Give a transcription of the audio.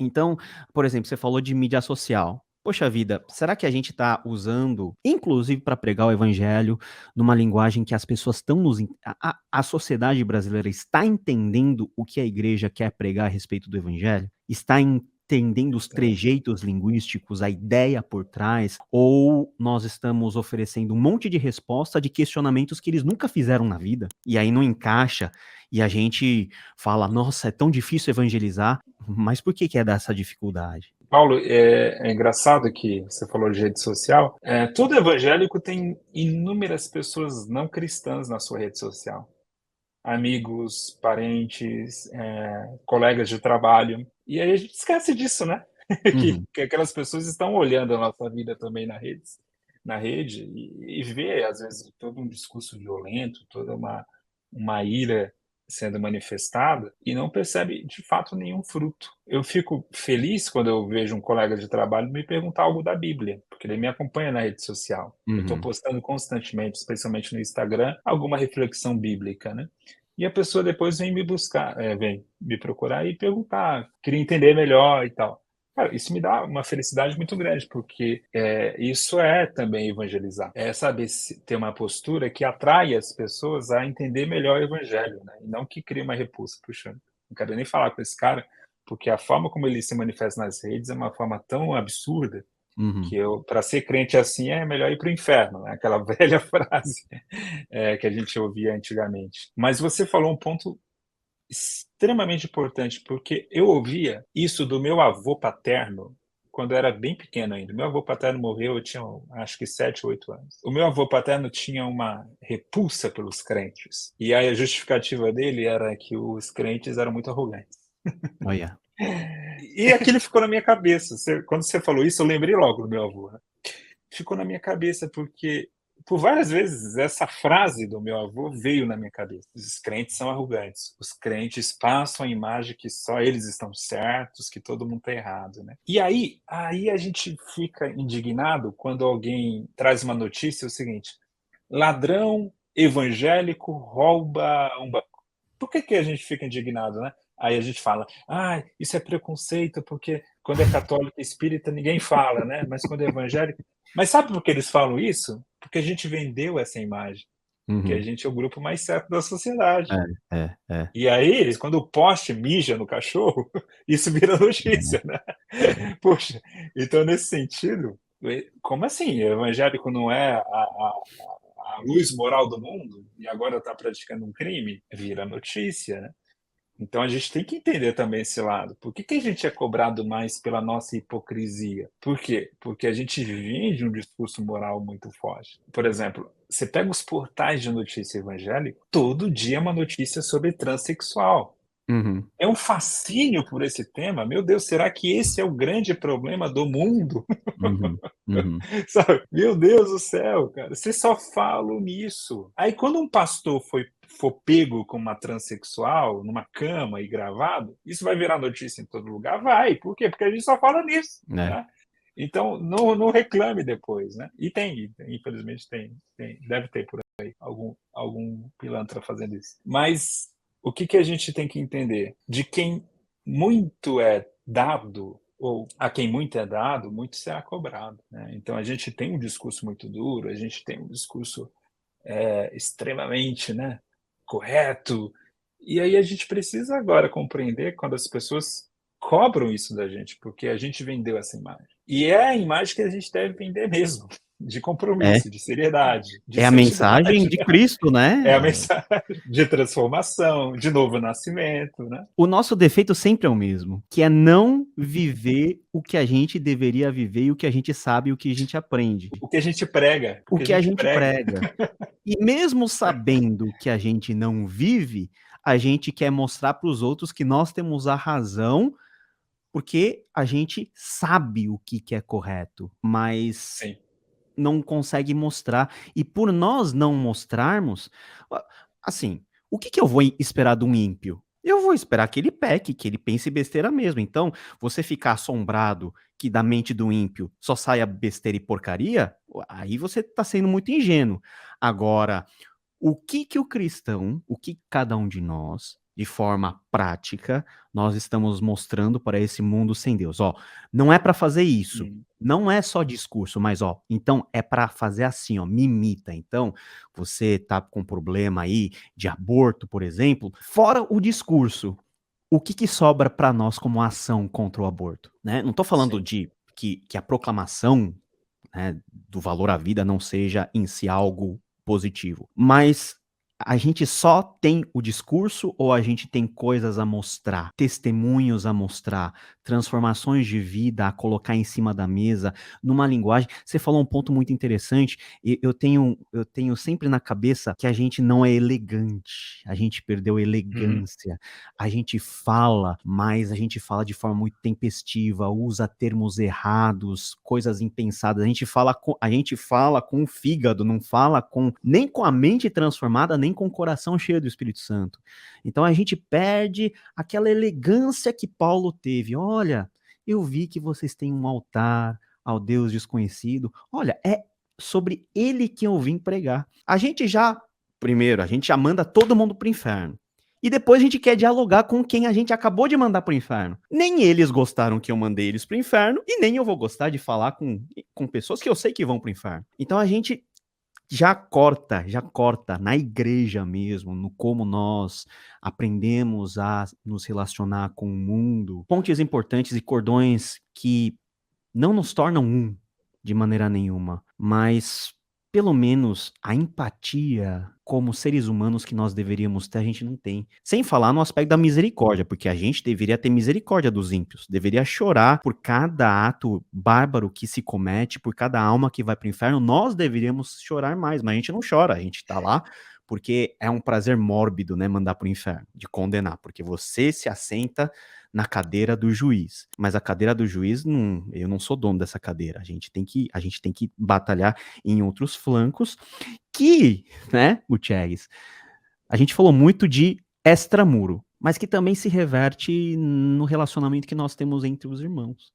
Então, por exemplo, você falou de mídia social. Poxa vida, será que a gente está usando, inclusive para pregar o evangelho, numa linguagem que as pessoas estão a sociedade brasileira está entendendo o que a igreja quer pregar a respeito do evangelho? Está entendendo os trejeitos linguísticos, a ideia por trás? Ou nós estamos oferecendo um monte de resposta de questionamentos que eles nunca fizeram na vida? E aí não encaixa, e a gente fala, nossa, é tão difícil evangelizar. Mas por que é dessa dificuldade? Paulo, é engraçado que você falou de rede social. Todo evangélico tem inúmeras pessoas não cristãs na sua rede social. Amigos, parentes, colegas de trabalho. E aí a gente esquece disso, né? Uhum. Que aquelas pessoas estão olhando a nossa vida também na rede e vê, às vezes, todo um discurso violento, toda uma ira sendo manifestada e não percebe, de fato, nenhum fruto. Eu fico feliz quando eu vejo um colega de trabalho me perguntar algo da Bíblia, porque ele me acompanha na rede social. Eu estou Uhum. postando constantemente, especialmente no Instagram, alguma reflexão bíblica, né? E a pessoa depois vem me buscar, vem me procurar e perguntar, queria entender melhor e tal. Cara, isso me dá uma felicidade muito grande, porque isso é também evangelizar. É saber ter uma postura que atrai as pessoas a entender melhor o evangelho, né? E não que crie uma repulsa. Puxa, não quero nem falar com esse cara, porque a forma como ele se manifesta nas redes é uma forma tão absurda Uhum. que para ser crente assim é melhor ir para o inferno, né? Aquela velha frase que a gente ouvia antigamente. Mas você falou um ponto extremamente importante, porque eu ouvia isso do meu avô paterno quando eu era bem pequeno ainda. Meu avô paterno morreu, eu tinha acho que 7, 8 anos. O meu avô paterno tinha uma repulsa pelos crentes. E aí a justificativa dele era que os crentes eram muito arrogantes. Olha. E aquilo ficou na minha cabeça. Quando você falou isso, eu lembrei logo do meu avô. Né? Ficou na minha cabeça, porque por várias vezes essa frase do meu avô veio na minha cabeça. Os crentes são arrogantes. Os crentes passam a imagem que só eles estão certos, que todo mundo está errado. Né? E aí a gente fica indignado quando alguém traz uma notícia, é o seguinte, ladrão evangélico rouba um banco. Por que a gente fica indignado, né? Aí a gente fala, isso é preconceito, porque quando é católico e espírita ninguém fala, né? Mas quando é evangélico... Mas sabe por que eles falam isso? Porque a gente vendeu essa imagem, que a Uhum. gente é o grupo mais certo da sociedade. É. E aí, quando o poste mija no cachorro, isso vira notícia, né? Poxa, então nesse sentido, como assim? O evangélico não é a luz moral do mundo e agora está praticando um crime? Vira notícia, né? Então a gente tem que entender também esse lado. Por que a gente é cobrado mais pela nossa hipocrisia? Por quê? Porque a gente vende um discurso moral muito forte. Por exemplo, você pega os portais de notícia evangélica, todo dia é uma notícia sobre transexual. Uhum. É um fascínio por esse tema. Meu Deus, será que esse é o grande problema do mundo? Uhum. Uhum. Sabe? Meu Deus do céu, cara, vocês só falam nisso. Aí quando um pastor for pego com uma transexual numa cama e gravado, isso vai virar notícia em todo lugar? Vai. Por quê? Porque a gente só fala nisso, É. né? Então não reclame depois, né? E infelizmente deve ter por aí algum pilantra fazendo isso. Mas o que a gente tem que entender? De quem muito é dado, ou a quem muito é dado, muito será cobrado. Né? Então a gente tem um discurso muito duro, a gente tem um discurso extremamente, né, correto, e aí a gente precisa agora compreender quando as pessoas cobram isso da gente, porque a gente vendeu essa imagem. E é a imagem que a gente deve vender mesmo, de É. compromisso, de seriedade, de É a mensagem santidade. de Cristo, É a né? mensagem de transformação, de novo nascimento, né? O nosso defeito sempre é o mesmo, que é não viver o que a gente deveria viver e o que a gente sabe e o que a gente aprende. O que a gente prega, o O que a que a gente gente prega. prega. E mesmo sabendo que a gente não vive, a gente quer mostrar para os outros que nós temos a razão, porque a gente sabe o que é correto, mas Sim. não consegue mostrar. E por nós não mostrarmos, assim, o que eu vou esperar de um ímpio? Eu vou esperar que ele peque, que ele pense besteira mesmo. Então, você ficar assombrado que da mente do ímpio só saia besteira e porcaria, aí você está sendo muito ingênuo. Agora, o que o cristão, o que cada um de nós de forma prática, nós estamos mostrando para esse mundo sem Deus? Ó, não é para fazer isso. Hum, Não é só discurso, mas ó, então é para fazer assim, ó, me imita. Então, você tá com problema aí de aborto, por exemplo, fora o discurso, o que que sobra para nós como ação contra o aborto, né? Não tô falando sim. de que a proclamação, né, do valor à vida não seja em si algo positivo, mas a gente só tem o discurso ou a gente tem coisas a mostrar, testemunhos a mostrar, transformações de vida a colocar em cima da mesa, numa linguagem. Você falou um ponto muito interessante, e eu tenho sempre na cabeça que a gente não é elegante, a gente perdeu Uhum, elegância, a gente fala, mas a gente fala de forma muito tempestiva, usa termos errados, coisas impensadas. A gente fala com o fígado, não fala com nem com a mente transformada, nem com o coração cheio do Espírito Santo. Então a gente perde aquela elegância que Paulo teve. Olha, eu vi que vocês têm um altar ao Deus desconhecido. Olha, é sobre ele que eu vim pregar. Primeiro, a gente já manda todo mundo pro inferno. E depois a gente quer dialogar com quem a gente acabou de mandar pro inferno. Nem eles gostaram que eu mandei eles pro inferno, e nem eu vou gostar de falar com pessoas que eu sei que vão pro inferno. Então a gente já corta na igreja mesmo, no como nós aprendemos a nos relacionar com o mundo, pontes importantes e cordões que não nos tornam um, de maneira nenhuma, mas pelo menos a empatia como seres humanos que nós deveríamos ter, a gente não tem. Sem falar no aspecto da misericórdia, porque a gente deveria ter misericórdia dos ímpios, deveria chorar por cada ato bárbaro que se comete, por cada alma que vai para o inferno, nós deveríamos chorar mais, mas a gente não chora, a gente tá lá porque é um prazer mórbido, né, mandar para o inferno, de condenar, porque você se assenta na cadeira do juiz. Mas a cadeira do juiz, não, eu não sou dono dessa cadeira. A gente tem que batalhar em outros flancos que, né, Gutierrez, a gente falou muito de extramuro, mas que também se reverte no relacionamento que nós temos entre os irmãos.